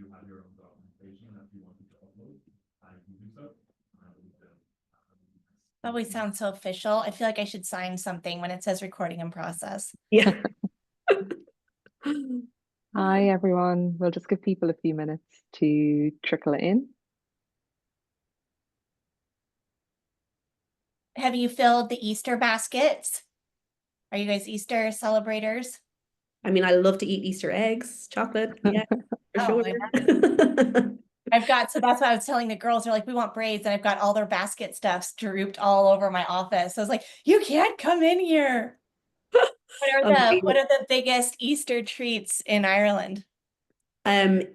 you have your own documentation that you wanted to upload, you can do so. Always sounds so official. I feel like I should sign something when it says recording in process. Yeah. Hi, everyone. We'll just give people a few minutes to trickle in. Have you filled the Easter baskets? Are you guys Easter celebrators? I mean, I love to eat Easter eggs, chocolate. Yeah, for Oh, sure. I've got, so that's what I was telling the girls. They're like, we want braids, and I've got all their basket stuffs drooped all over my office. I was like, you can't come in here. What are the biggest Easter treats in Ireland?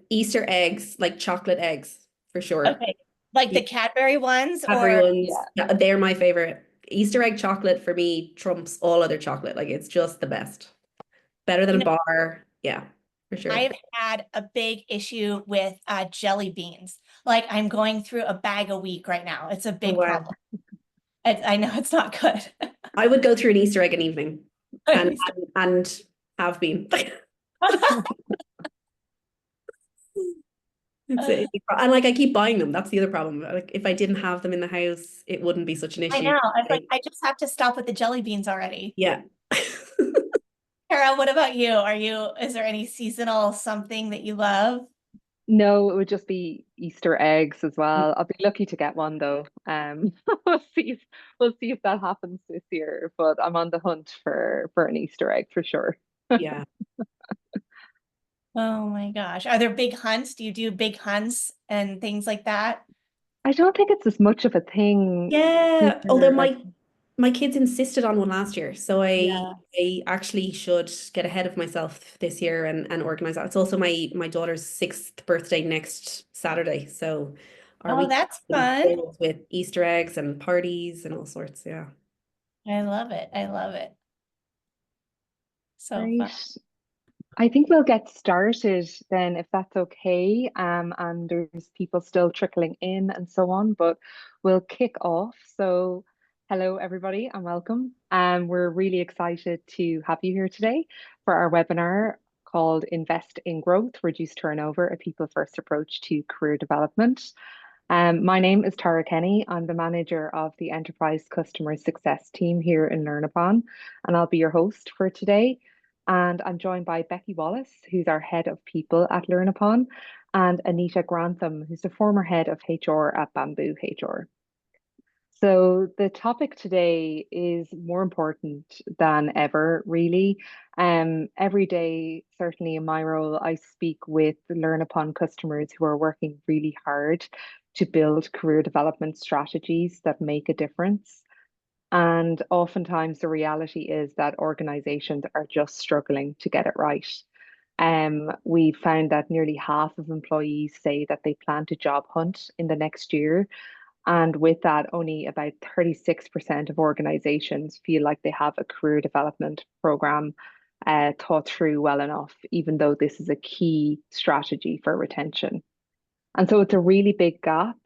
Easter eggs, like chocolate eggs, for sure. Okay, like the Cadbury ones, Cadbury or ones, yeah, they're my favorite. Easter egg chocolate for me trumps all other chocolate. Like it's just the best. Better than bar. Yeah, for sure. I've had a big issue with jelly beans. Like I'm going through a bag a week right now. It's a big problem. I know it's not good. I would go through an Easter egg an evening and have been. And like I keep buying them. That's the other problem. Like if I didn't have them in the house, it wouldn't be such an issue. I know. I was like, I just have to stop with the jelly beans already. Yeah. Kara, what about you? Is there any seasonal something that you love? No, it would just be Easter eggs as well. I'll be lucky to get one though. We'll see if that happens this year. But I'm on the hunt for an Easter egg for sure. Yeah. Oh my gosh. Are there big hunts? Do you do big hunts and things like that? I don't think it's as much of a thing. Yeah. Here, Although like, my kids insisted on one last year, so I actually should get ahead of myself this year and organize that. It's also my daughter's 6th birthday next Saturday, so that's fun. with Easter eggs and parties and all sorts. Yeah, I love it. I love it. So great. fun. I think we'll get started then, if that's okay. And there's people still trickling in and so on, but we'll kick off. So, hello everybody and welcome. We're really excited to have you here today for our webinar called Invest in Growth, Reduce Turnover, a People-First Approach to Career Development. My name is Tara Kenny. I'm the manager of the Enterprise Customer Success team here in LearnUpon, and I'll be your host for today. And I'm joined by Becky Wallace, who's our head of people at LearnUpon, and Anita Grantham, who's the former head of HR at BambooHR. So the topic today is more important than ever, really. Every day, certainly in my role, I speak with LearnUpon customers who are working really hard to build career development strategies that make a difference. And oftentimes the reality is that organizations are just struggling to get it right. We found that nearly half of employees say that they plan to job hunt in the next year. And with that, only about 36% of organizations feel like they have a career development program thought through well enough, even though this is a key strategy for retention. And so it's a really big gap.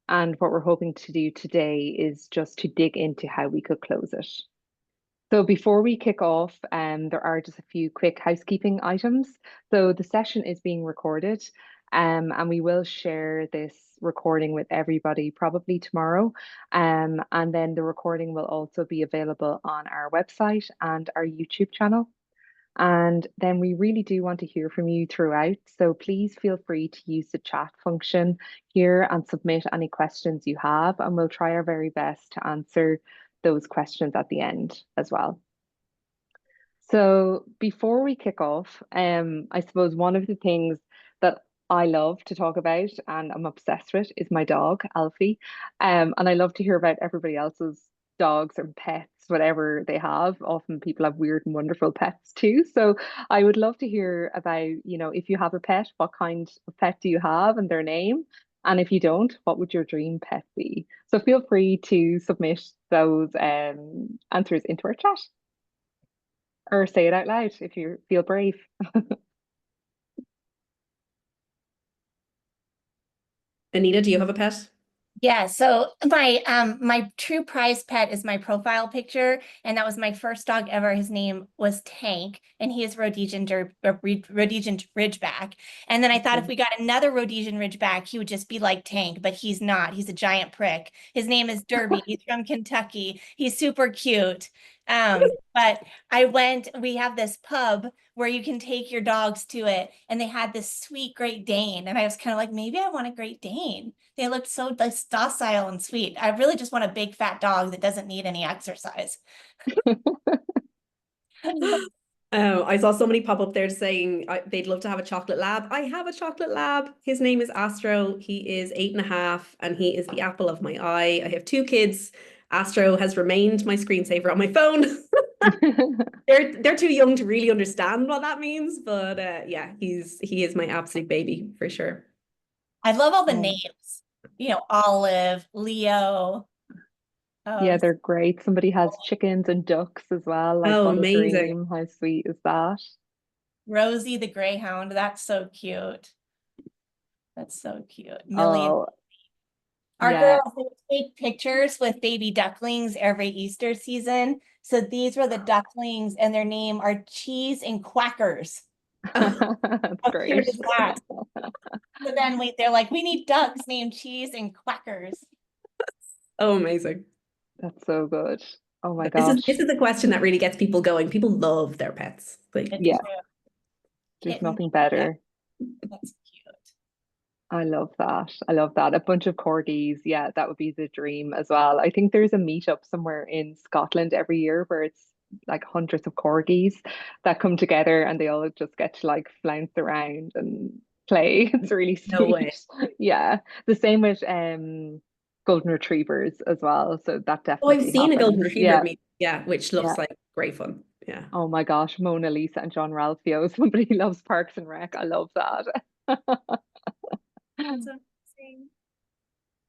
And what we're hoping to do today is just to dig into how we could close it. So before we kick off, there are just a few quick housekeeping items. So the session is being recorded, and we will share this recording with everybody probably tomorrow. And then the recording will also be available on our website and our YouTube channel. And then we really do want to hear from you throughout. So please feel free to use the chat function here and submit any questions you have, and we'll try our very best to answer those questions at the end as well. So before we kick off, I suppose one of the things that I love to talk about and I'm obsessed with is my dog, Alfie. And I love to hear about everybody else's dogs or pets, whatever they have. Often people have weird and wonderful pets too. So I would love to hear about, if you have a pet, what kind of pet do you have and their name? And if you don't, what would your dream pet be? So feel free to submit those answers into our chat. Or say it out loud if you feel brave. Anita, do you have a pet? Yeah, so my true prize pet is my profile picture, and that was my first dog ever. His name was Tank, and he is Rhodesian Ridgeback. And then I thought if we got another Rhodesian Ridgeback, he would just be like Tank, but he's not. He's a giant prick. His name is Derby. He's from Kentucky. He's super cute. But we have this pub where you can take your dogs to it, and they had this sweet Great Dane, and I was kind of like, maybe I want a Great Dane. They looked so docile and sweet. I really just want a big fat dog that doesn't need any exercise. I saw somebody pop up there saying they'd love to have a chocolate lab. I have a chocolate lab. His name is Astro. He is 8.5, and he is the apple of my eye. I have 2 kids. Astro has remained my screensaver on my phone. They're too young to really understand what that means, but yeah, he is my absolute baby for sure. I love all the names. Olive, Leo. Yeah, they're great. Somebody has chickens and ducks as well. Like, what a amazing. dream. How sweet is that? Rosie the Greyhound. That's so cute. That's so cute. Millie. Oh, Our yeah. girls, they take pictures with baby ducklings every Easter season. So these were the ducklings, and their name are Cheese and Quackers. That's How great. cute is that? So then they're like, we need ducks named Cheese and Quackers. Oh, amazing. That's so good. Oh my This gosh. is the question that really gets people going. People love their pets. Like, Yeah. True. There's Kitten. nothing better. That's cute. I love that. I love that. A bunch of corgis. Yeah, that would be the dream as well. I think there's a meetup somewhere in Scotland every year where it's like hundreds of corgis that come together, and they all just get to like flounce around and play. It's really no way. sweet. Yeah. The same with golden retrievers as well. So that Oh, I've definitely seen a golden happens. retriever Yeah. yeah, which looks Yeah. like great fun. Yeah. Oh my gosh, Mona Lisa and John Ralphio. Somebody loves Parks and Rec. I love that. That's amazing.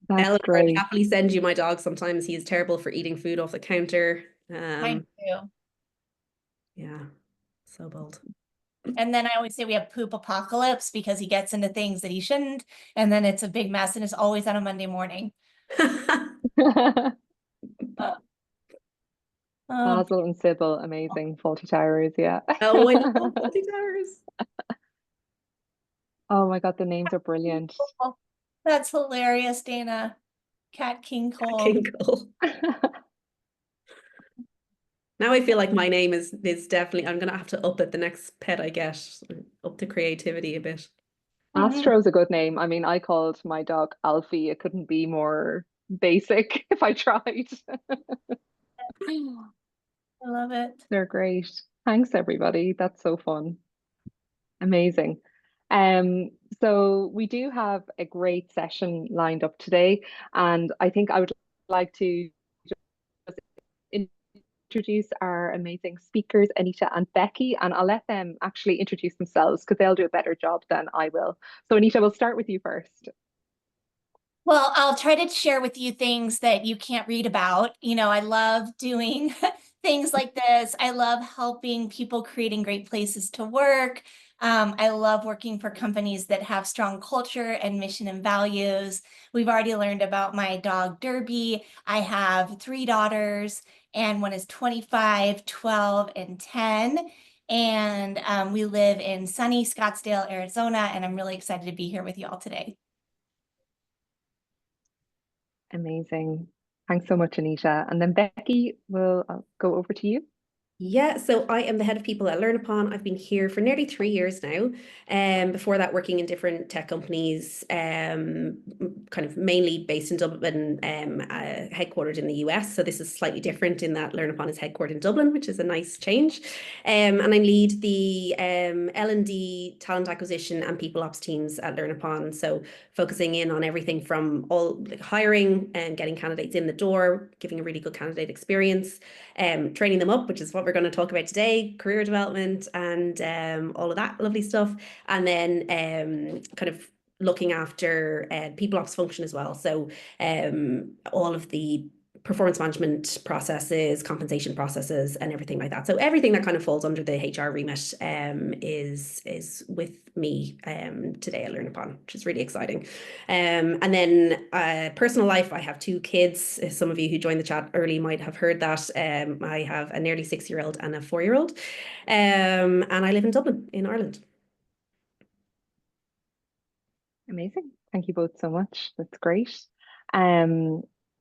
That's Eleanor, I'd great. happily send you my dog sometimes. He is terrible for eating food off the counter. Mine too. Yeah, so bold. And then I always say we have poop apocalypse because he gets into things that he shouldn't, and then it's a big mess, and it's always on a Monday morning. Basil and Sybil, amazing. Faulty Towers, yeah. Oh, I love Faulty Towers. Oh my God, the names are brilliant. That's hilarious, Dana. Cat King Cole. King Cole. Now I feel like my name is definitely, I'm gonna have to up it the next pet I get, up the creativity a bit. Astro's a good name. I mean, I called my dog Alfie. It couldn't be more basic if I tried. I love it. They're great. Thanks, everybody. That's so fun. Amazing. So we do have a great session lined up today, and I think I would like to just introduce our amazing speakers, Anita and Becky, and I'll let them actually introduce themselves because they'll do a better job than I will. So Anita, we'll start with you first. Well, I'll try to share with you things that you can't read about. I love doing things like this. I love helping people creating great places to work. I love working for companies that have strong culture and mission and values. We've already learned about my dog, Derby. I have 3 daughters, and one is 25, 12, and 10. And we live in sunny Scottsdale, Arizona, and I'm really excited to be here with you all today. Amazing. Thanks so much, Anita. And then Becky, will go over to you. Yeah, so I am the head of people at LearnUpon. I've been here for nearly 3 years now. Before that, working in different tech companies, kind of mainly based in Dublin, headquartered in the US. So this is slightly different in that LearnUpon is headquartered in Dublin, which is a nice change. And I lead the L&D, talent acquisition, and people ops teams at LearnUpon. So focusing in on everything from all like hiring and getting candidates in the door, giving a really good candidate experience, training them up, which is what we're going to talk about today, career development and all of that lovely stuff. And then kind of looking after people ops function as well. So all of the performance management processes, compensation processes, and everything like that. So everything that kind of falls under the HR remit is with me today at LearnUpon, which is really exciting. And then personal life, I have 2 kids. Some of you who joined the chat early might have heard that. I have a nearly 6-year-old and a 4-year-old. And I live in Dublin in Ireland. Amazing. Thank you both so much. That's great.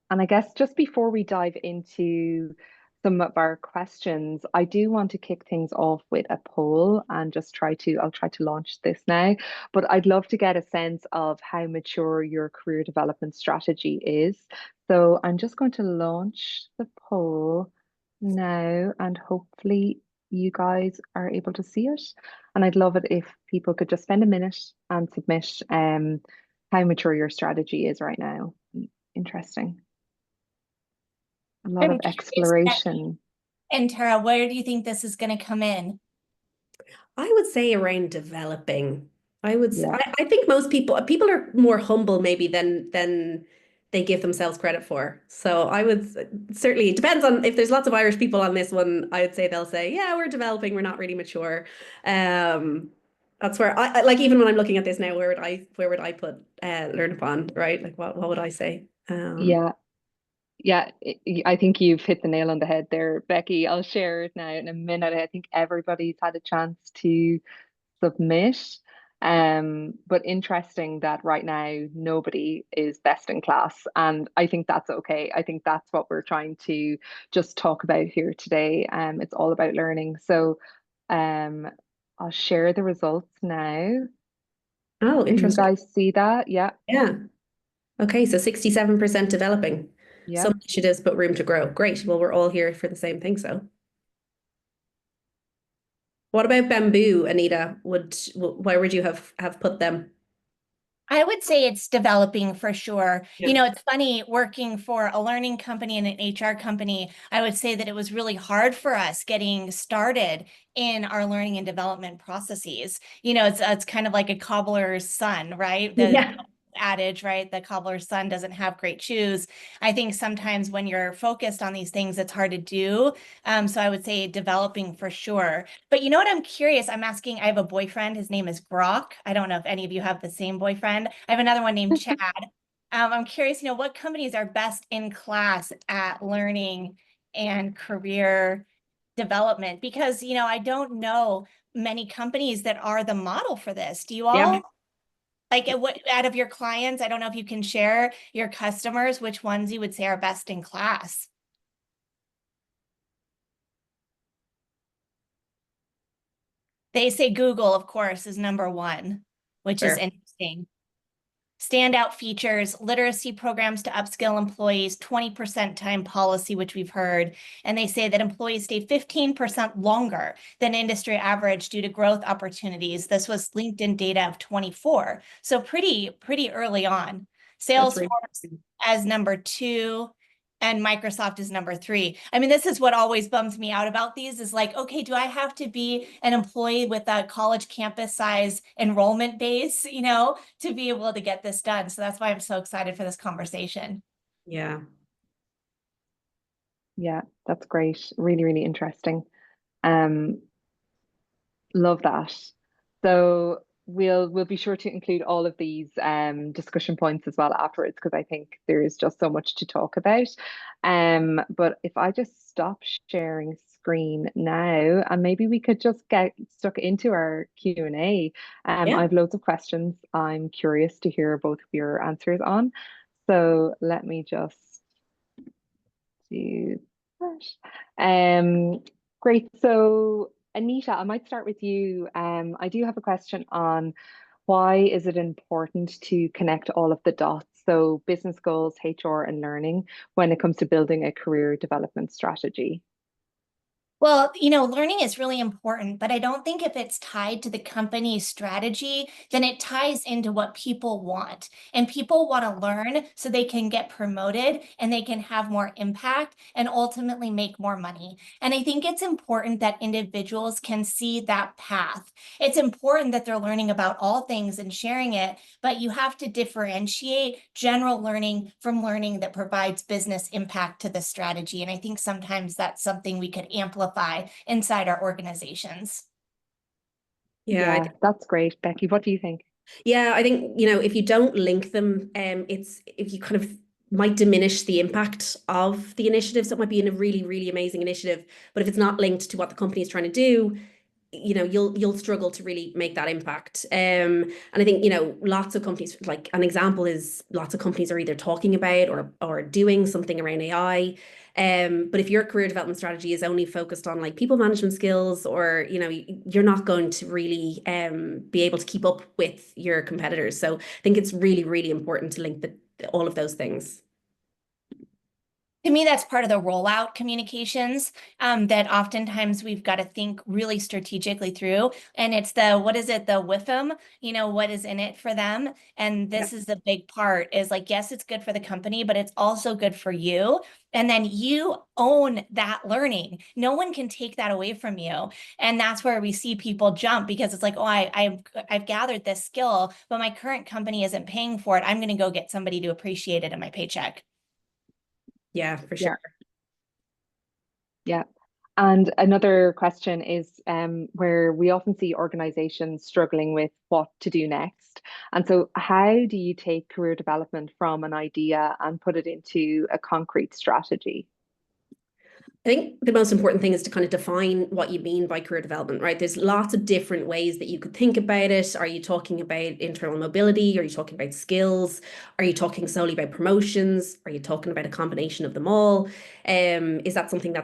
And I guess just before we dive into some of our questions, I do want to kick things off with a poll and I'll try to launch this now, but I'd love to get a sense of how mature your career development strategy is. So I'm just going to launch the poll now, and hopefully you guys are able to see it. And I'd love it if people could just spend a minute and submit how mature your strategy is right now. Interesting. A lot of exploration. And Tara, where do you think this is going to come in? I would say around developing. I would say, Yeah. I think most people are more humble maybe than they give themselves credit for. So I would certainly, it depends on if there's lots of Irish people on this one, I'd say they'll say, yeah, we're developing, we're not really mature. That's where I like, even when I'm looking at this now, where would I put LearnUpon, right? Like what would I say? Yeah. Yeah, I think you've hit the nail on the head there, Becky. I'll share it now in a minute. I think everybody's had a chance to submit. But interesting that right now nobody is best in class. And I think that's okay. I think that's what we're trying to just talk about here today. It's all about learning. So I'll share the results now. Oh, Can you interesting. guys see that? Yeah. Yeah. Okay, so 67% developing. Yeah. Some initiatives, but room to grow. Great. Well, we're all here for the same thing, so. What about Bamboo, Anita? Where would you have put them? I would say it's developing for sure. Yeah. You know, it's funny working for a learning company and an HR company. I would say that it was really hard for us getting started in our learning and development processes. You know, it's kind of like a cobbler's son, right? The adage, right? The cobbler's son doesn't have great shoes. I think sometimes when you're focused on these things, it's hard to do. So I would say developing for sure. But you know what? I'm curious. I'm asking, I have a boyfriend. His name is Grok. I don't know if any of you have the same boyfriend. I have another one named Chad. I'm curious, you know, what companies are best in class at learning and career development? Because, you know, I don't know many companies that are the model for this. Do you all? Yeah. Like what out of your clients, I don't know if you can share your customers, which ones you would say are best in class. They say Google, of course, is #1, which is interesting. Standout features, literacy programs to upskill employees, 20% time policy, which we've heard. And they say that employees stay 15% longer than industry average due to growth opportunities. This was LinkedIn data of 24. So pretty early on. Salesforce as #2. And Microsoft is #3. I mean, this is what always bums me out about these is like, okay, do I have to be an employee with a college campus size enrollment base, you know, to be able to get this done? So that's why I'm so excited for this conversation. Yeah. Yeah, that's great. Really, really interesting. Love that. So we'll be sure to include all of these discussion points as well afterwards, because I think there is just so much to talk about. But if I just stop sharing screen now, and maybe we could just get stuck into our Q&A. I have loads of questions I'm curious to hear both of your answers on. So let me just do that. Great. So Anita, I might start with you. I do have a question on why is it important to connect all of the dots, so business goals, HR, and learning when it comes to building a career development strategy? Well, learning is really important, but I don't think if it's tied to the company's strategy, then it ties into what people want. And people want to learn so they can get promoted and they can have more impact and ultimately make more money. And I think it's important that individuals can see that path. It's important that they're learning about all things and sharing it, but you have to differentiate general learning from learning that provides business impact to the strategy. And I think sometimes that's something we could amplify inside our organizations. Yeah, Yeah, that's great. Becky, what do you think? yeah, I think, if you don't link them, if you kind of might diminish the impact of the initiative. So it might be in a really, really amazing initiative, but if it's not linked to what the company is trying to do, you'll struggle to really make that impact. And I think, lots of companies, like an example is lots of companies are either talking about or doing something around AI. But if your career development strategy is only focused on like people management skills, or, you're not going to really be able to keep up with your competitors. So I think it's really, really important to link all of those things. To me, that's part of the rollout communications that oftentimes we've got to think really strategically through. And it's what is it, the WIFM, what is in it for them? And this is the big part is like, yes, it's good for the company, but it's also good for you. And then you own that learning. No one can take that away from you. And that's where we see people jump because it's like, oh, I've gathered this skill, but my current company isn't paying for it. I'm going to go get somebody to appreciate it in my paycheck. Yeah, for sure. Yeah. And another question is where we often see organizations struggling with what to do next. And so, how do you take career development from an idea and put it into a concrete strategy? I think the most important thing is to kind of define what you mean by career development, right? There's lots of different ways that you could think about it. Are you talking about internal mobility? Are you talking about skills? Are you talking solely about promotions? Are you talking about a combination of them all? Is that something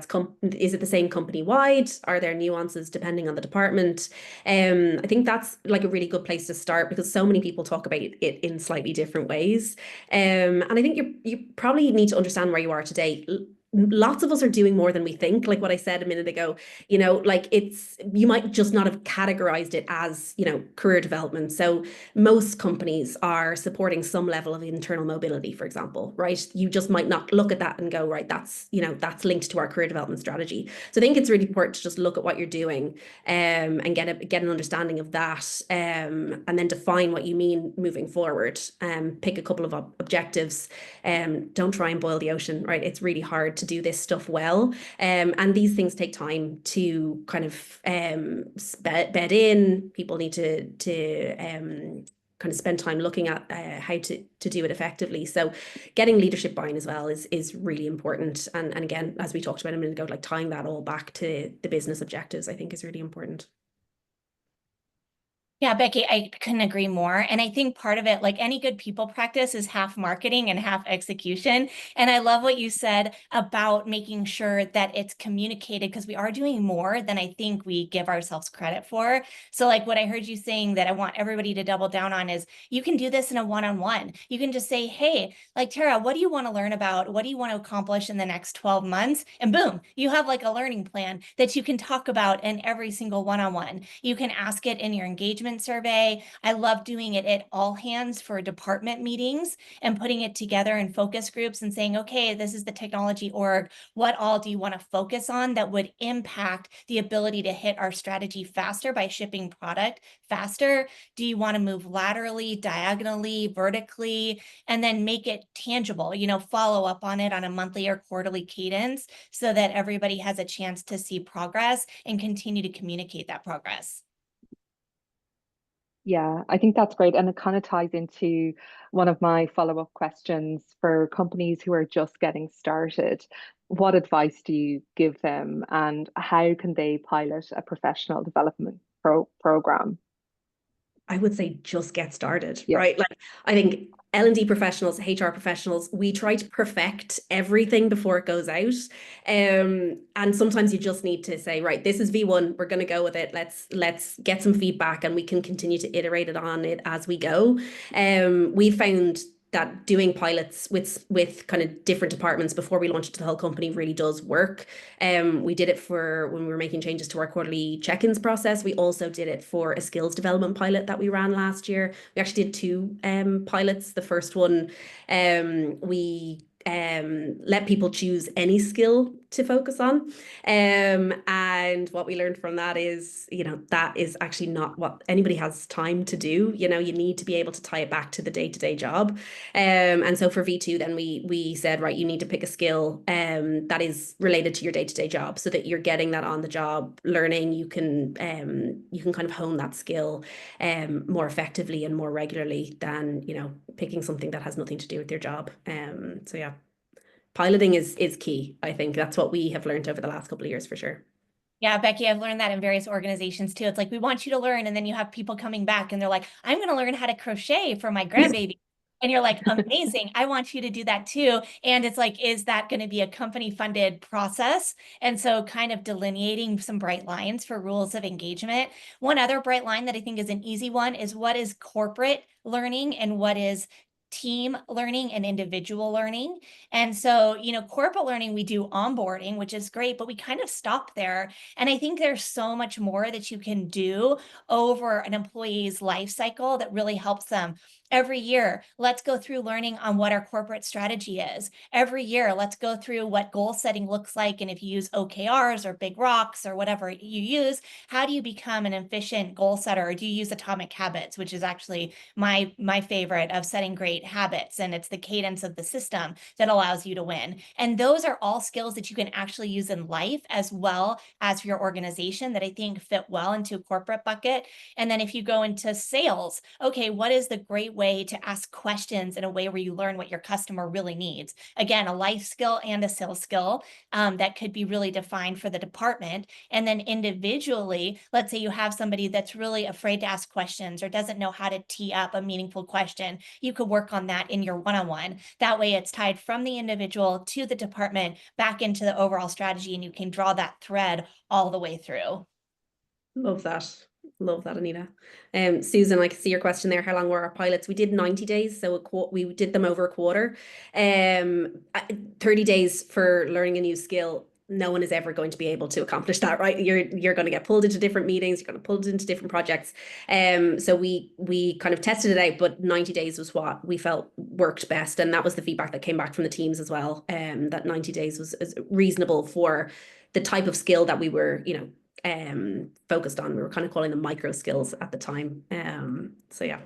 is it the same company wide? Are there nuances depending on the department? I think that's like a really good place to start because so many people talk about it in slightly different ways. And I think you probably need to understand where you are today. Lots of us are doing more than we think. Like what I said a minute ago, like you might just not have categorized it as, career development. So most companies are supporting some level of internal mobility, for example, right? You just might not look at that and go, right, that's linked to our career development strategy. So I think it's really important to just look at what you're doing and get an understanding of that and then define what you mean moving forward. Pick a couple of objectives. Don't try and boil the ocean, right? It's really hard to do this stuff well. And these things take time to kind of bed in. People need to kind of spend time looking at how to do it effectively. So getting leadership buy-in as well is really important. And again, as we talked about a minute ago, like tying that all back to the business objectives, I think is really important. Yeah, Becky, I couldn't agree more. And I think part of it, like any good people practice, is half marketing and half execution. And I love what you said about making sure that it's communicated because we are doing more than I think we give ourselves credit for. So like what I heard you saying that I want everybody to double down on is you can do this in a one-on-one. You can just say, hey, like Tara, what do you want to learn about? What do you want to accomplish in the next 12 months? And boom, you have like a learning plan that you can talk about in every single one-on-one. You can ask it in your engagement survey. I love doing it at all hands for department meetings and putting it together in focus groups and saying, okay, this is the technology org. What all do you want to focus on that would impact the ability to hit our strategy faster by shipping product faster? Do you want to move laterally, diagonally, vertically, and then make it tangible, follow up on it on a monthly or quarterly cadence so that everybody has a chance to see progress and continue to communicate that progress. Yeah, I think that's great. And it kind of ties into one of my follow-up questions for companies who are just getting started. What advice do you give them, and how can they pilot a professional development program? I would say just get started, Yeah. right? Like I think L&D professionals, HR professionals, we try to perfect everything before it goes out. And sometimes you just need to say, right, this is V1, we're going to go with it. Let's get some feedback and we can continue to iterate it on it as we go. We found that doing pilots with kind of different departments before we launch it to the whole company really does work. We did it for when we were making changes to our quarterly check-ins process. We also did it for a skills development pilot that we ran last year. We actually did two pilots. The first one, we let people choose any skill to focus on. And what we learned from that is, that is actually not what anybody has time to do. You need to be able to tie it back to the day-to-day job. And so for V2, then we said, right, you need to pick a skill that is related to your day-to-day job so that you're getting that on the job learning. You can kind of hone that skill more effectively and more regularly than, picking something that has nothing to do with your job. So yeah. Piloting is key. I think that's what we have learned over the last couple of years for sure. Yeah, Becky, I've learned that in various organizations too. It's like, we want you to learn, and then you have people coming back and they're like, I'm going to learn how to crochet for my grandbaby. And you're like, amazing, I want you to do that too. And it's like, is that going to be a company funded process? And so kind of delineating some bright lines for rules of engagement. One other bright line that I think is an easy one is what is corporate learning and what is team learning and individual learning. And so, corporate learning, we do onboarding, which is great, but we kind of stop there. And I think there's so much more that you can do over an employee's life cycle that really helps them. Every year, let's go through learning on what our corporate strategy is. Every year, let's go through what goal setting looks like. And if you use OKRs or big rocks or whatever you use, how do you become an efficient goal setter? Or do you use atomic habits, which is actually my favorite of setting great habits. And it's the cadence of the system that allows you to win. And those are all skills that you can actually use in life as well as for your organization that I think fit well into a corporate bucket. And then if you go into sales, okay, what is the great way to ask questions in a way where you learn what your customer really needs? Again, a life skill and a sales skill that could be really defined for the department. And then individually, let's say you have somebody that's really afraid to ask questions or doesn't know how to tee up a meaningful question. You could work on that in your one-on-one. That way it's tied from the individual to the department back into the overall strategy, and you can draw that thread all the way through. Love that. Love that, Anita. Susan, I can see your question there. How long were our pilots? We did 90 days, so we did them over a quarter. 30 days for learning a new skill. No one is ever going to be able to accomplish that, right? You're going to get pulled into different meetings. You're going to pulled into different projects. So we kind of tested it out, but 90 days was what we felt worked best, and that was the feedback that came back from the teams as well. That 90 days was reasonable for the type of skill that we were, focused on. We were kind of calling them micro skills at the time. So yeah.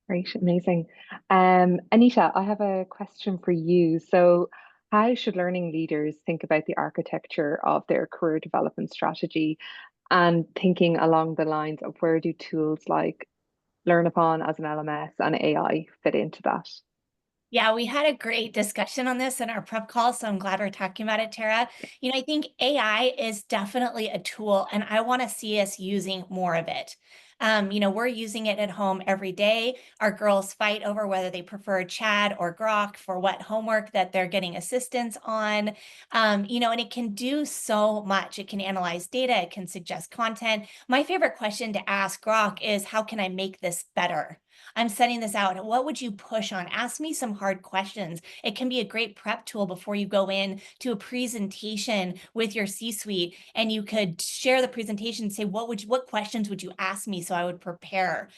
Great, amazing. Anita, I have a question for you. So how should learning leaders think about the architecture of their career development strategy, and thinking along the lines of where do tools like LearnUpon as an LMS and AI fit into that? Yeah, we had a great discussion on this in our prep call, so I'm glad we're talking about it, Tara. I think AI is definitely a tool, and I want to see us using more of it. We're using it at home every day. Our girls fight over whether they prefer Chat or Grok for what homework that they're getting assistance on. And it can do so much. It can analyze data. It can suggest content. My favorite question to ask Grok is, how can I make this better? I'm setting this out. What would you push on? Ask me some hard questions. It can be a great prep tool before you go in to a presentation with your C-suite, and you could share the presentation and say, what questions would you ask me so I would prepare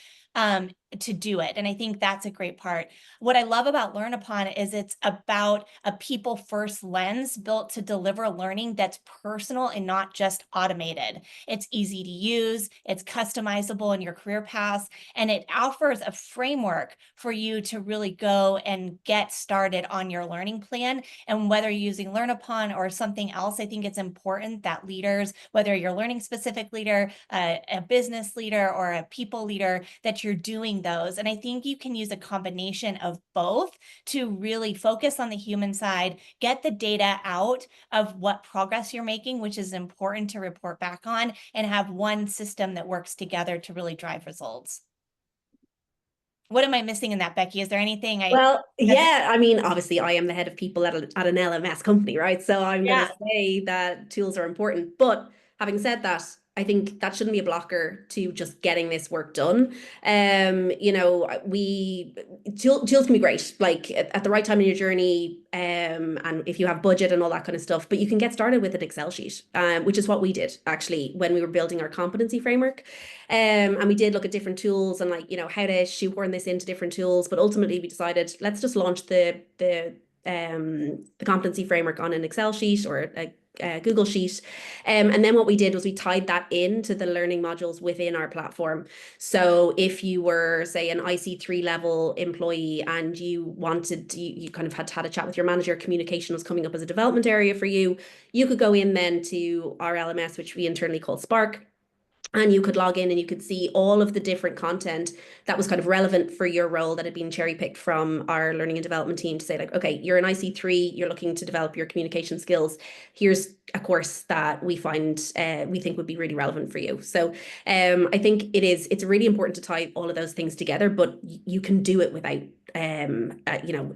to do it. And I think that's a great part. What I love about LearnUpon is it's about a people first lens built to deliver learning that's personal and not just automated. It's easy to use, it's customizable in your career paths, and it offers a framework for you to really go and get started on your learning plan. And whether you're using LearnUpon or something else, I think it's important that leaders, whether you're a learning specific leader, a business leader, or a people leader, that you're doing those. And I think you can use a combination of both to really focus on the human side, get the data out of what progress you're making, which is important to report back on, and have one system that works together to really drive results. What am I missing in that, Becky? Is there anything yeah, I mean, obviously I am the head of people at an LMS company, right? So I'm going to say that tools are important. But having said that, I think that shouldn't be a blocker to just getting this work done. You know, tools can be great, like at the right time in your journey, and if you have budget and all that kind of stuff. But you can get started with an Excel sheet, which is what we did actually when we were building our competency framework. And we did look at different tools and, like, you know, how to shoehorn this into different tools. But ultimately, we decided, let's just launch the competency framework on an Excel sheet or a Google Sheet. And then what we did was we tied that into the learning modules within our platform. So if you were, say, an IC3 level employee and you kind of had a chat with your manager, communication was coming up as a development area for you, you could go in then to our LMS, which we internally call Spark. And you could log in and you could see all of the different content that was kind of relevant for your role that had been cherry picked from our learning and development team to say, like, okay, you're an IC3, you're looking to develop your communication skills. Here's a course that we think would be really relevant for you. So I think it's really important to tie all of those things together, but you can do it without, you know,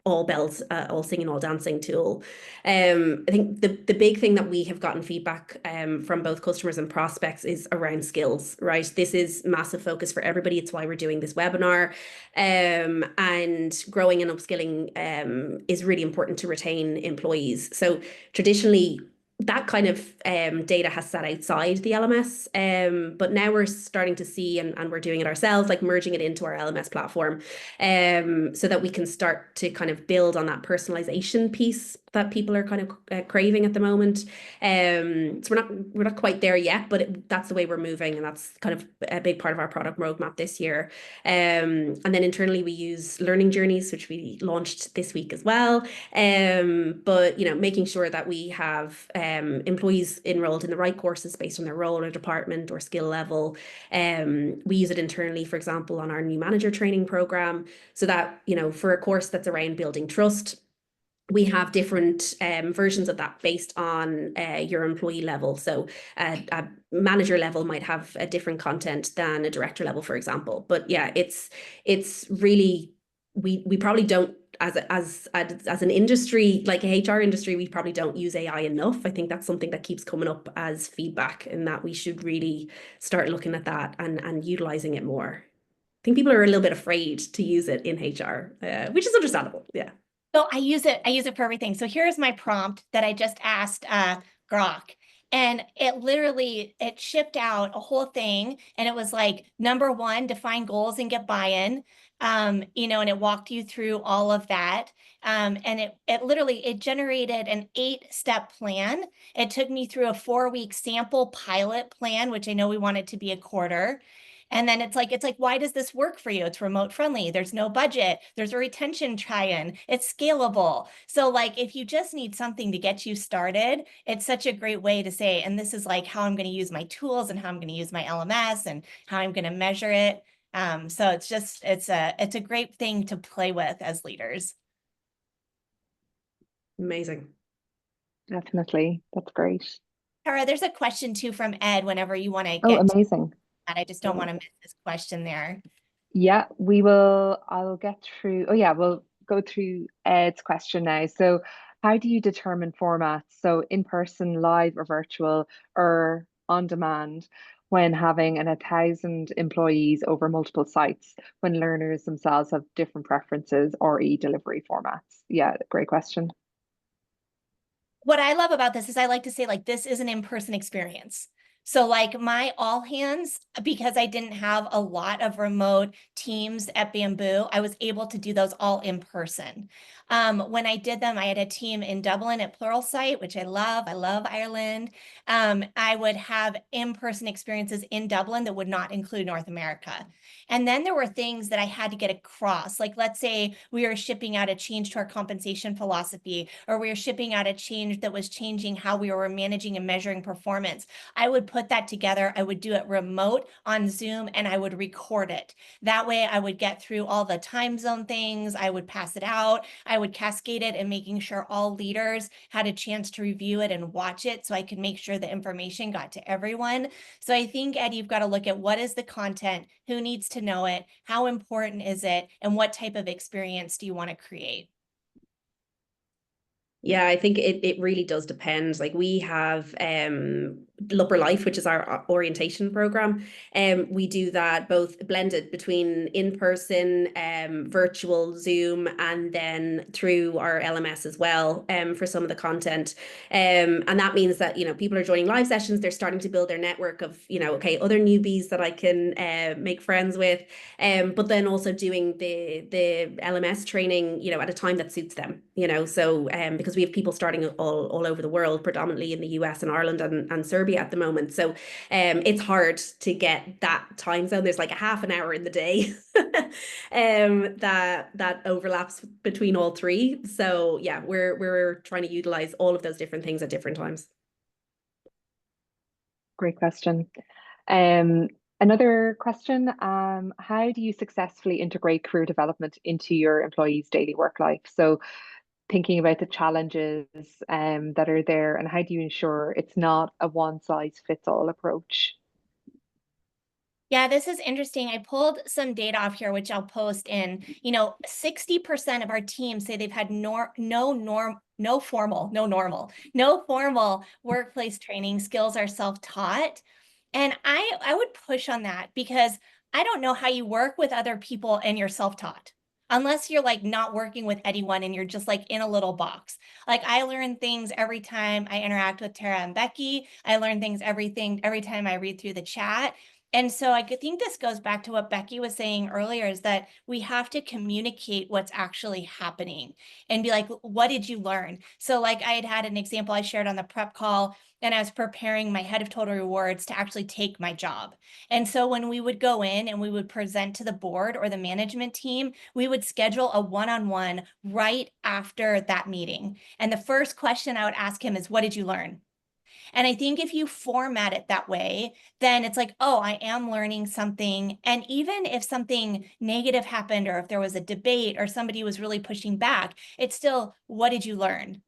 all bells, all singing, all dancing tool. I think the big thing that we have gotten feedback from both customers and prospects is around skills, right? This is massive focus for everybody. It's why we're doing this webinar. And growing and upskilling is really important to retain employees. So traditionally, that kind of data has sat outside the LMS, but now we're starting to see, and we're doing it ourselves, like merging it into our LMS platform, so that we can start to kind of build on that personalization piece that people are kind of craving at the moment. So we're not quite there yet, but that's the way we're moving, and that's kind of a big part of our product roadmap this year. And then internally we use learning journeys, which we launched this week as well. But you know, making sure that we have employees enrolled in the right courses based on their role or department or skill level. We use it internally, for example, on our new manager training program, so that, you know, for a course that's around building trust, we have different versions of that based on your employee level. So a manager level might have a different content than a director level, for example. But yeah, it's really, we probably don't, as an industry, like a HR industry, we probably don't use AI enough. I think that's something that keeps coming up as feedback, and that we should really start looking at that and utilizing it more. I think people are a little bit afraid to use it in HR, which is understandable. Yeah. So I use it for everything. So here's my prompt that I just asked Grok. And it shipped out a whole thing. And it was like, number one, define goals and get buy-in. You know, and it walked you through all of that. And it generated an 8-step plan. It took me through a 4-week sample pilot plan, which I know we want it to be a quarter. And then it's like, why does this work for you? It's remote friendly. There's no budget. There's a retention tie-in. It's scalable. So like, if you just need something to get you started, it's such a great way to say, and this is like how I'm going to use my tools and how I'm going to use my LMS and how I'm going to measure it. So it's a great thing to play with as leaders. Amazing. Definitely. That's great. Tara, there's a question too from Ed whenever you want to get Oh, amazing. that. I just don't want to miss this question there. Yeah, I'll get through. Oh yeah, we'll go through Ed's question now. So how do you determine formats? So in person, live or virtual, or on demand, when having 1,000 employees over multiple sites, when learners themselves have different preferences or e-delivery formats? Yeah, great question. What I love about this is I like to say, like, this is an in-person experience. So like my all hands, because I didn't have a lot of remote teams at Bamboo, I was able to do those all in person. When I did them, I had a team in Dublin at Pluralsight, which I love Ireland. I would have in-person experiences in Dublin that would not include North America. And then there were things that I had to get across. Like, let's say we were shipping out a change to our compensation philosophy, or we were shipping out a change that was changing how we were managing and measuring performance. I would put that together. I would do it remote on Zoom, and I would record it. That way I would get through all the time zone things. I would pass it out. I would cascade it, and making sure all leaders had a chance to review it and watch it so I could make sure the information got to everyone. So I think, Ed, you've got to look at what is the content, who needs to know it, how important is it, and what type of experience do you want to create? Yeah, I think it really does depend. Like we have Upper Life, which is our orientation program. We do that both blended between in-person, virtual Zoom, and then through our LMS as well, for some of the content. And that means that, you know, people are joining live sessions, they're starting to build their network of, you know, okay, other newbies that I can make friends with, but then also doing the LMS training, you know, at a time that suits them, you know, so because we have people starting all over the world, predominantly in the US and Ireland and Serbia at the moment. So it's hard to get that time zone. There's like a half an hour in the day that overlaps between all three. So yeah, we're trying to utilize all of those different things at different times. Great question. Another question, how do you successfully integrate career development into your employees' daily work life? So thinking about the challenges that are there, and how do you ensure it's not a one-size-fits-all approach? Yeah, this is interesting. I pulled some data off here, which I'll post in. You know, 60% of our teams say they've had no formal workplace training. Skills are self-taught. And I would push on that, because I don't know how you work with other people and you're self-taught, unless you're like not working with anyone and you're just like in a little box. Like, I learn things every time I interact with Tara and Becky. I learn things every time I read through the chat. And so I think this goes back to what Becky was saying earlier, is that we have to communicate what's actually happening and be like, what did you learn? So like, I had an example I shared on the prep call, and I was preparing my head of total rewards to actually take my job. And so when we would go in and we would present to the board or the management team, we would schedule a one-on-one right after that meeting. And the first question I would ask him is, what did you learn? And I think if you format it that way, then it's like, oh, I am learning something. And even if something negative happened, or if there was a debate or somebody was really pushing back, it's still, what did you learn?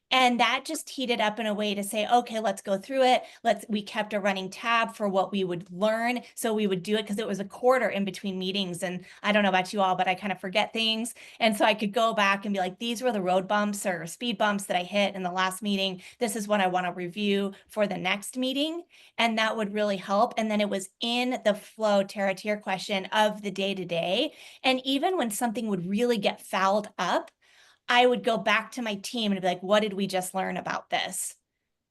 And that just teed it up in a way to say, okay, let's go through it. We kept a running tab for what we would learn. So we would do it because it was a quarter in between meetings. And I don't know about you all, but I kind of forget things. And so I could go back and be like, these were the road bumps or speed bumps that I hit in the last meeting. This is what I want to review for the next meeting. And that would really help. And then it was in the flow, Tara, to your question, of the day-to-day. And even when something would really get fouled up, I would go back to my team and be like, what did we just learn about this?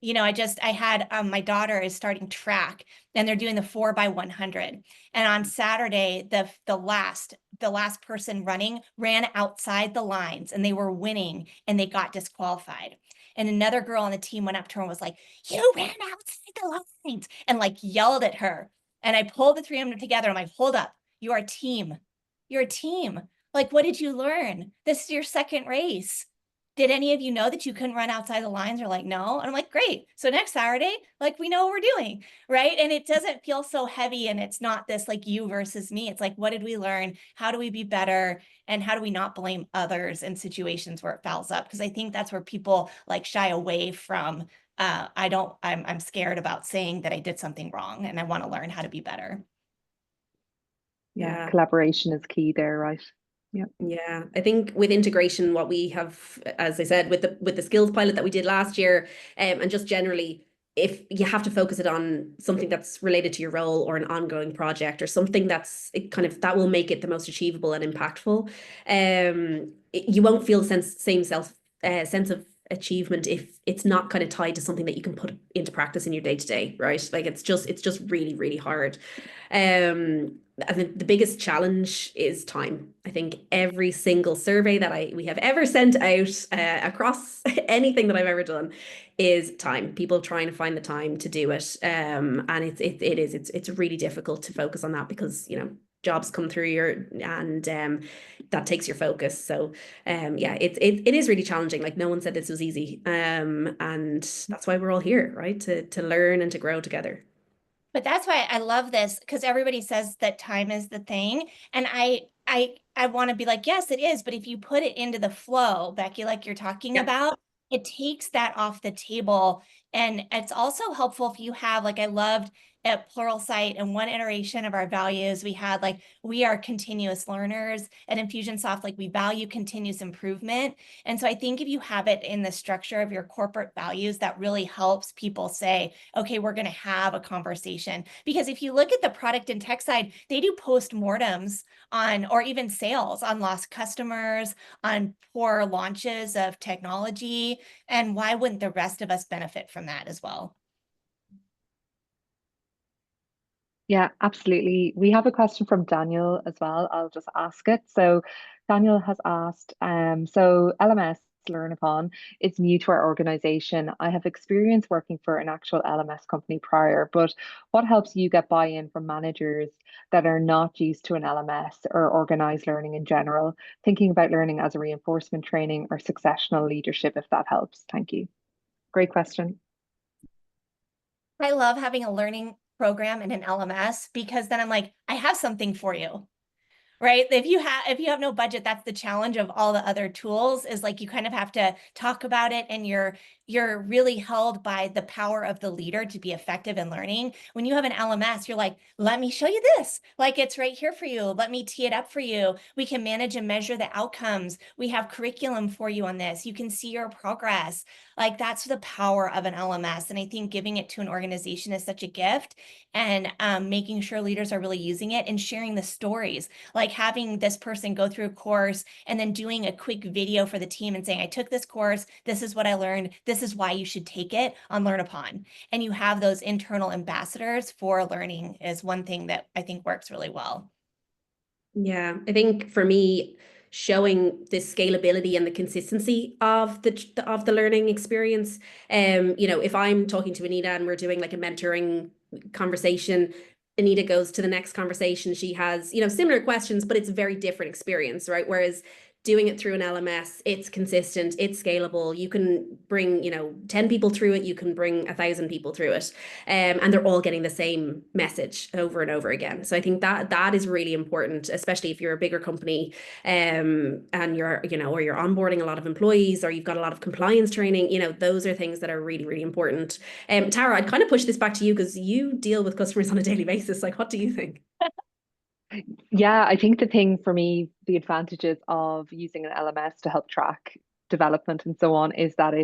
You know, I had, my daughter is starting track, and they're doing the 4x100. And on Saturday, the last person running ran outside the lines, and they were winning, and they got disqualified. And another girl on the team went up to her and was like, you ran outside the lines, and like yelled at her. And I pulled the three of them together. I'm like, hold up, you're a team. You're a team. Like, what did you learn? This is your second race. Did any of you know that you couldn't run outside the lines? Or like, no. And I'm like, great. So next Saturday, like, we know what we're doing, right? And it doesn't feel so heavy, and it's not this like you versus me. It's like, what did we learn? How do we be better? And how do we not blame others in situations where it fouls up? Because I think that's where people like shy away from, I'm scared about saying that I did something wrong, and I want to learn how to be better. Yeah. Collaboration is key there, right? Yeah, I think with integration, what we have, as I said, with the skills pilot that we did last year, and just generally, if you have to focus it on something that's related to your role or an ongoing project or something that's that will make it the most achievable and impactful, you won't feel the sense of achievement if it's not kind of tied to something that you can put into practice in your day-to-day, right? Like it's just really, really hard. I think the biggest challenge is time. I think every single survey that we have ever sent out across anything that I've ever done is time. People trying to find the time to do it, and it's really difficult to focus on that because jobs come through and that takes your focus. So yeah, it is really challenging. Like, no one said this was easy, and that's why we're all here, right? To learn and to grow together. But that's why I love this, because everybody says that time is the thing. And I want to be like, yes, it is. But if you put it into the flow, Becky, like you're talking about, it takes that off the table. And it's also helpful if you have, like, I loved at Pluralsight, in one iteration of our values, we had like, we are continuous learners. At Infusionsoft, like we value continuous improvement. And so I think if you have it in the structure of your corporate values, that really helps people say, okay, we're going to have a conversation. Because if you look at the product and tech side, they do post-mortems on, or even sales on lost customers, on poor launches of technology. And why wouldn't the rest of us benefit from that as well? Yeah, absolutely. We have a question from Daniel as well. I'll just ask it. So Daniel has asked, so LMS LearnUpon is new to our organization. I have experience working for an actual LMS company prior, but what helps you get buy-in from managers that are not used to an LMS or organized learning in general, thinking about learning as a reinforcement training or successional leadership, if that helps? Thank you. Great question. I love having a learning program in an LMS because then I'm like, I have something for you. Right? If you have no budget, that's the challenge of all the other tools, is like you kind of have to talk about it, and you're really held by the power of the leader to be effective in learning. When you have an LMS, you're like, let me show you this. Like, it's right here for you. Let me tee it up for you. We can manage and measure the outcomes. We have curriculum for you on this. You can see your progress. Like, that's the power of an LMS. And I think giving it to an organization is such a gift, and making sure leaders are really using it and sharing the stories. Like having this person go through a course and then doing a quick video for the team and saying, I took this course, this is what I learned, this is why you should take it on LearnUpon. And you have those internal ambassadors for learning is one thing that I think works really well. Yeah, I think for me, showing the scalability and the consistency of the learning experience. If I'm talking to Anita and we're doing like a mentoring conversation, Anita goes to the next conversation. She has, similar questions, but it's a very different experience, right? Whereas doing it through an LMS, it's consistent, it's scalable. You can bring, 10 people through it, you can bring 1,000 people through it. And they're all getting the same message over and over again. So I think that is really important, especially if you're a bigger company, and you're, or you're onboarding a lot of employees, or you've got a lot of compliance training, those are things that are really, really important. Tara, I'd kind of push this back to you because you deal with customers on a daily basis. Like, what do you think? Yeah, I think the thing for me, the advantages of using an LMS to help track development and so on is that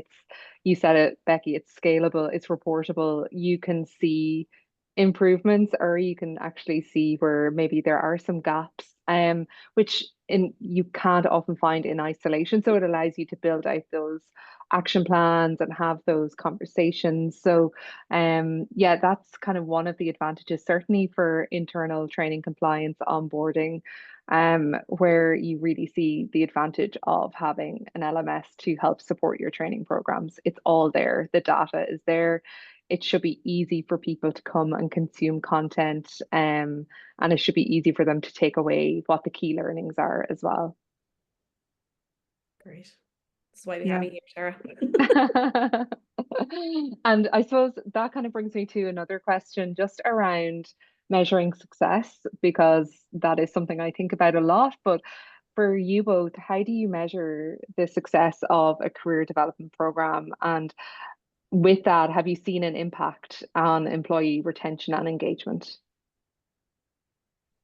you said it, Becky, it's scalable, it's reportable. You can see improvements, or you can actually see where maybe there are some gaps, which you can't often find in isolation. So it allows you to build out those action plans and have those conversations. So yeah, that's kind of one of the advantages, certainly for internal training, compliance, onboarding, where you really see the advantage of having an LMS to help support your training programs. It's all there, the data is there. It should be easy for people to come and consume content, and it should be easy for them to take away what the key learnings are as well. Great. That's why we have you here, Tara. And I suppose that kind of brings me to another question just around measuring success, because that is something I think about a lot. But for you both, how do you measure the success of a career development program? And with that, have you seen an impact on employee retention and engagement?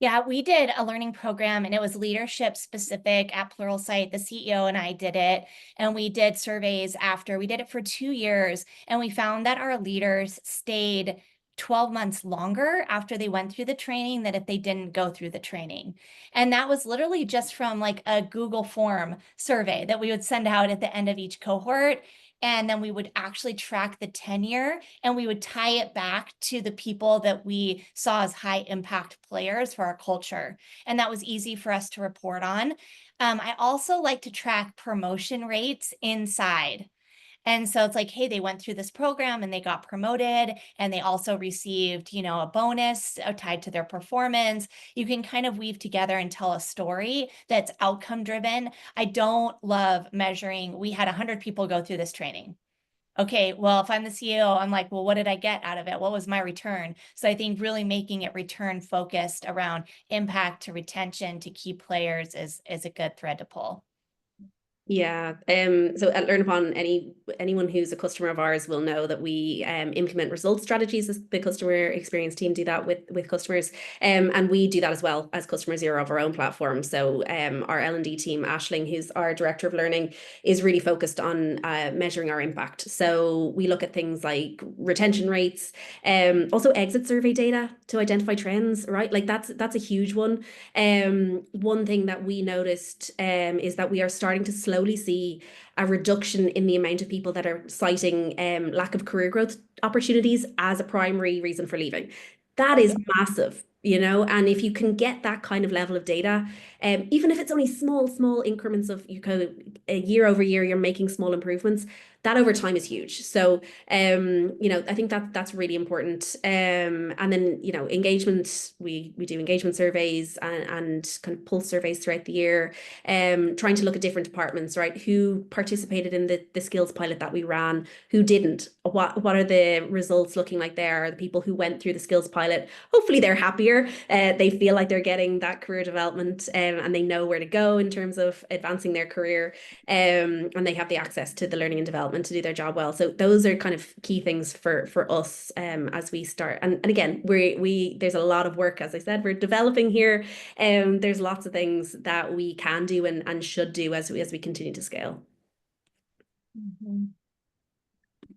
Yeah, we did a learning program, and it was leadership specific at Pluralsight. The CEO and I did it, and we did surveys after. We did it for 2 years, and we found that our leaders stayed 12 months longer after they went through the training than if they didn't go through the training. And that was literally just from like a Google form survey that we would send out at the end of each cohort. And then we would actually track the tenure, and we would tie it back to the people that we saw as high impact players for our culture. And that was easy for us to report on. I also like to track promotion rates inside. And so it's like, hey, they went through this program and they got promoted, and they also received, a bonus tied to their performance. You can kind of weave together and tell a story that's outcome driven. I don't love measuring. We had 100 people go through this training. Okay, well, if I'm the CEO, I'm like, well, what did I get out of it? What was my return? So I think really making it return focused around impact to retention to key players is a good thread to pull. Yeah. So at LearnUpon, anyone who's a customer of ours will know that we implement result strategies as the customer experience team do that with customers. And we do that as well as customer zero of our own platform. So our L&D team, Aisling, who's our director of learning, is really focused on measuring our impact. So we look at things like retention rates, also exit survey data to identify trends, right? Like that's a huge one. One thing that we noticed is that we are starting to slowly see a reduction in the amount of people that are citing lack of career growth opportunities as a primary reason for leaving. That is massive, you know, and if you can get that kind of level of data, even if it's only small increments of you kind of year over year, you're making small improvements, that over time is huge. So, you know, I think that's really important. And then, you know, engagement, we do engagement surveys and kind of pulse surveys throughout the year, trying to look at different departments, right? Who participated in the skills pilot that we ran, who didn't, what are the results looking like there? The people who went through the skills pilot, hopefully they're happier. They feel like they're getting that career development and they know where to go in terms of advancing their career. And they have the access to the learning and development to do their job well. So those are kind of key things for us as we start. And again, there's a lot of work, as I said, we're developing here. There's lots of things that we can do and should do as we continue to scale. Mm-hmm.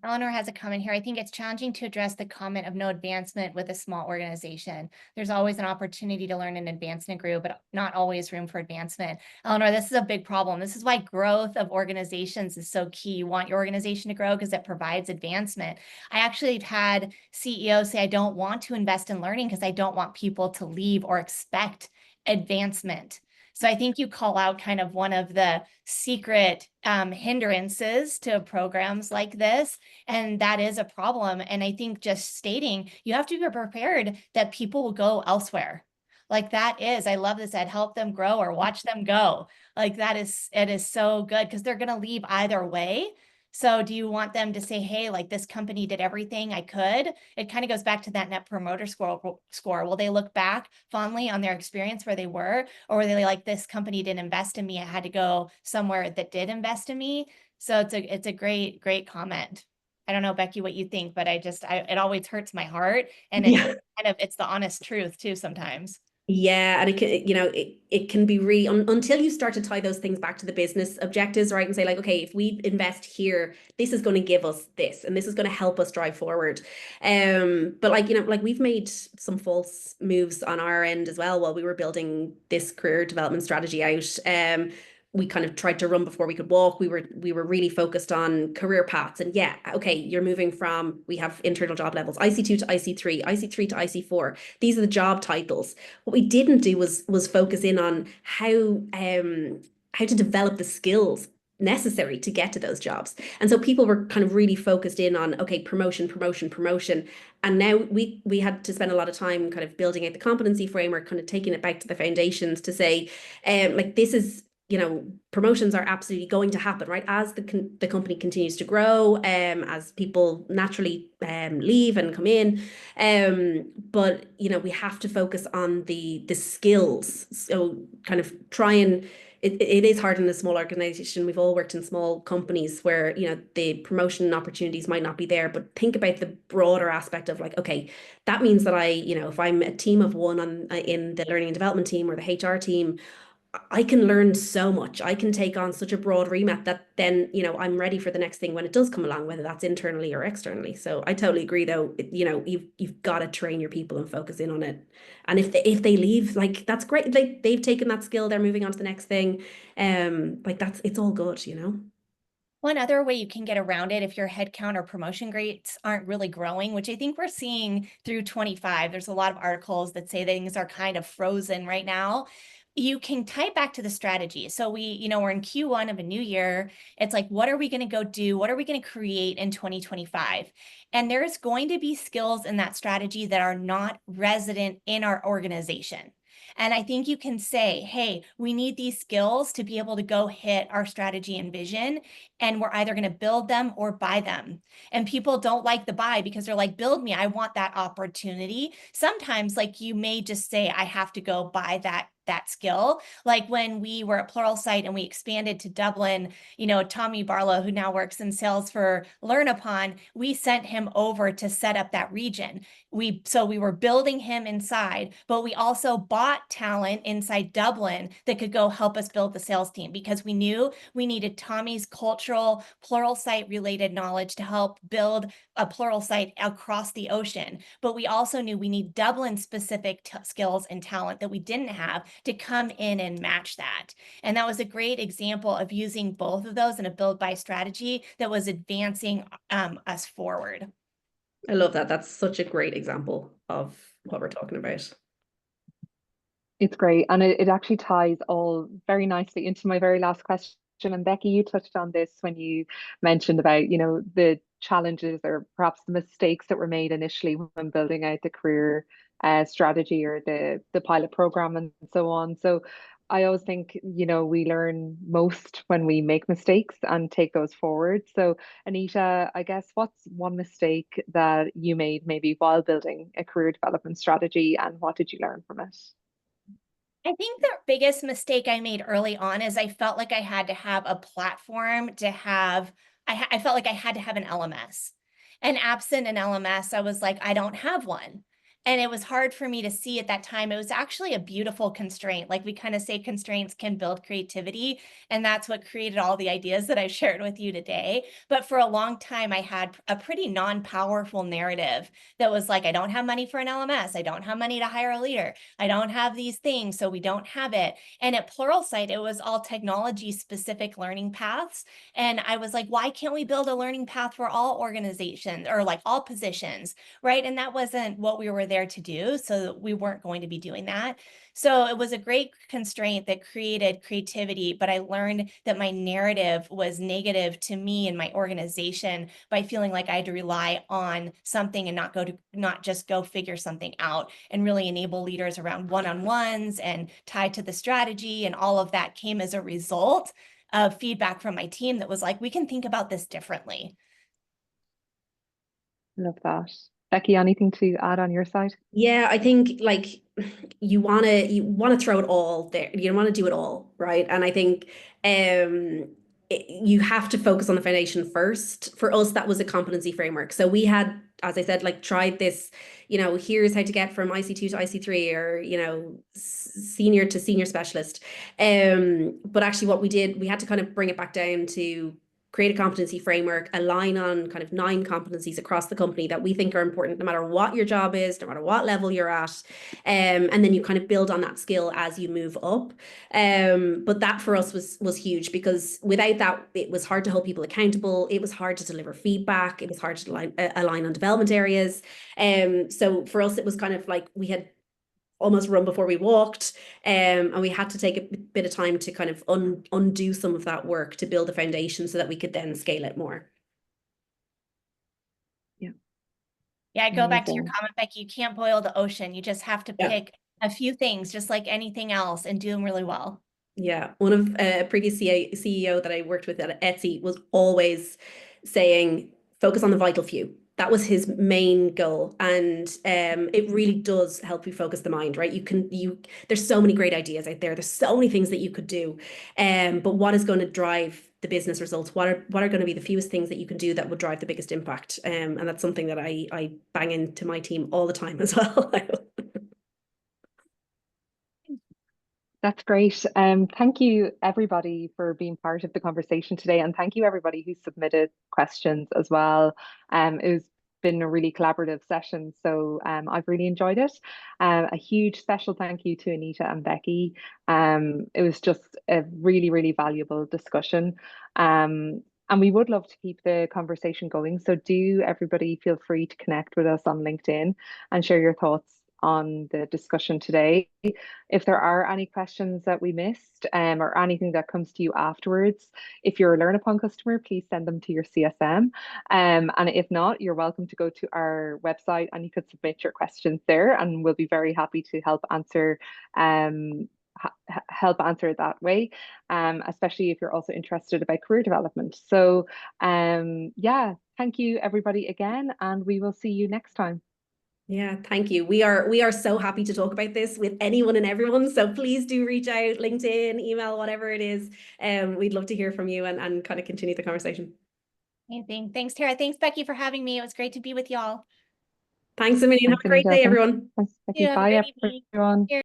Eleanor has a comment here. I think it's challenging to address the comment of no advancement with a small organization. There's always an opportunity to learn and advance in a group, but not always room for advancement. Eleanor, this is a big problem. This is why growth of organizations is so key. You want your organization to grow because it provides advancement. I actually have had CEOs say, I don't want to invest in learning because I don't want people to leave or expect advancement. So I think you call out kind of one of the secret hindrances to programs like this, and that is a problem. And I think just stating, you have to be prepared that people will go elsewhere. Like that is, I love this, I'd help them grow or watch them go. Like it is so good because they're going to leave either way. So do you want them to say, hey, like this company did everything I could? It kind of goes back to that net promoter score. Will they look back fondly on their experience where they were? Or were they like, this company didn't invest in me, I had to go somewhere that did invest in me? So it's a great comment. I don't know, Becky, what you think, but it always hurts my heart. And it's the honest truth too sometimes. Yeah, and it can, you know, it can be until you start to tie those things back to the business objectives, right? And say like, okay, if we invest here, this is going to give us this, and this is going to help us drive forward. But like, you know, like we've made some false moves on our end as well while we were building this career development strategy out. We kind of tried to run before we could walk. We were really focused on career paths. And yeah, okay, you're moving from, we have internal job levels, IC2 to IC3, IC3 to IC4. These are the job titles. What we didn't do was focus in on how to develop the skills necessary to get to those jobs. And so people were kind of really focused in on, okay, promotion. And now we had to spend a lot of time kind of building out the competency framework, kind of taking it back to the foundations to say, like this is, you know, promotions are absolutely going to happen, right? As the company continues to grow, as people naturally leave and come in. But, you know, we have to focus on the skills. So kind of try and, it is hard in a small organization. We've all worked in small companies where, you know, the promotion opportunities might not be there, but think about the broader aspect of like, okay, that means that you know, if I'm a team of one in the learning and development team or the HR team, I can learn so much. I can take on such a broad remit that then, you know, I'm ready for the next thing when it does come along, whether that's internally or externally. So I totally agree, though. You know, you've got to train your people and focus in on it. And if they leave, like that's great. They've taken that skill. They're moving on to the next thing. Like it's all good, you know. One other way you can get around it if your headcount or promotion rates aren't really growing, which I think we're seeing through 25. There's a lot of articles that say things are kind of frozen right now. You can tie it back to the strategy. So we're in Q1 of a new year. It's like, what are we going to go do? What are we going to create in 2025? And there's going to be skills in that strategy that are not resident in our organization. And I think you can say, hey, we need these skills to be able to go hit our strategy and vision. And we're either going to build them or buy them. And people don't like the buy because they're like, build me. I want that opportunity. Sometimes like you may just say, I have to go buy that that skill. Like when we were at Pluralsight and we expanded to Dublin, you know, Tommy Barlow, who now works in sales for LearnUpon, we sent him over to set up that region. So we were building him inside, but we also bought talent inside Dublin that could go help us build the sales team, because we knew we needed Tommy's cultural Pluralsight related knowledge to help build a Pluralsight across the ocean. But we also knew we need Dublin specific skills and talent that we didn't have to come in and match that. And that was a great example of using both of those in a build buy strategy that was advancing us forward. I love that. That's such a great example of what we're talking about. It's great. And it actually ties all very nicely into my very last question. And Becky, you touched on this when you mentioned about, you know, the challenges or perhaps the mistakes that were made initially when building out the career strategy or the pilot program and so on. So I always think, you know, we learn most when we make mistakes and take those forward. So Anita, I guess what's one mistake that you made maybe while building a career development strategy, and what did you learn from it? I think the biggest mistake I made early on is I felt like I had to have a platform to have, I felt like I had to have an LMS. And absent an LMS, I was like, I don't have one. And it was hard for me to see at that time. It was actually a beautiful constraint. Like we kind of say constraints can build creativity. And that's what created all the ideas that I've shared with you today. But for a long time, I had a pretty non-powerful narrative that was like, I don't have money for an LMS. I don't have money to hire a leader. I don't have these things, so we don't have it. And at Pluralsight, it was all technology specific learning paths. And I was like, why can't we build a learning path for all organizations or like all positions, right? And that wasn't what we were there to do. So we weren't going to be doing that. So it was a great constraint that created creativity, but I learned that my narrative was negative to me and my organization by feeling like I had to rely on something and not just go figure something out, and really enable leaders around one-on-ones and tied to the strategy. And all of that came as a result of feedback from my team that was like, we can think about this differently. Love that. Becky, anything to add on your side? Yeah, I think like you wanna throw it all there. You want to do it all, right? And I think you have to focus on the foundation first. For us, that was a competency framework. So we had, as I said, like tried this, you know, here's how to get from IC2 to IC3, or, you know, senior to senior specialist. But actually what we did, we had to kind of bring it back down to create a competency framework, align on kind of 9 competencies across the company that we think are important no matter what your job is, no matter what level you're at. And then you kind of build on that skill as you move up. But that for us was huge, because without that, it was hard to hold people accountable. It was hard to deliver feedback. It was hard to align on development areas. So for us, it was kind of like we had almost run before we walked, and we had to take a bit of time to kind of undo some of that work to build a foundation so that we could then scale it more. Yeah, I go back to your comment, Becky, you can't boil the ocean. You just have to pick a few things, just like anything else, and do them really well. Yeah, one of a previous CEO that I worked with at Etsy was always saying, focus on the vital few. That was his main goal. And it really does help you focus the mind, right? There's so many great ideas out there. There's so many things that you could do. But what is going to drive the business results? What are going to be the fewest things that you can do that would drive the biggest impact? And that's something that I bang into my team all the time as well. That's great. Thank you everybody for being part of the conversation today, and thank you everybody who submitted questions as well. It's been a really collaborative session, so I've really enjoyed it. A huge special thank you to Anita and Becky. It was just a really, really valuable discussion. And we would love to keep the conversation going. So do everybody feel free to connect with us on LinkedIn and share your thoughts on the discussion today. If there are any questions that we missed, or anything that comes to you afterwards, if you're a LearnUpon customer, please send them to your CSM. And if not, you're welcome to go to our website and you could submit your questions there, and we'll be very happy to help answer it that way, especially if you're also interested about career development. So yeah, thank you everybody again, and we will see you next time. Yeah, thank you. We are so happy to talk about this with anyone and everyone. So please do reach out, LinkedIn, email, whatever it is. We'd love to hear from you and kind of continue the conversation. Amazing. Thanks, Tara. Thanks, Becky, for having me. It was great to be with y'all. Thanks a million. Have Thanks, a great Anita. day, everyone. Thanks, Becky. Yeah, have a Bye, great evening. everyone. Cheers.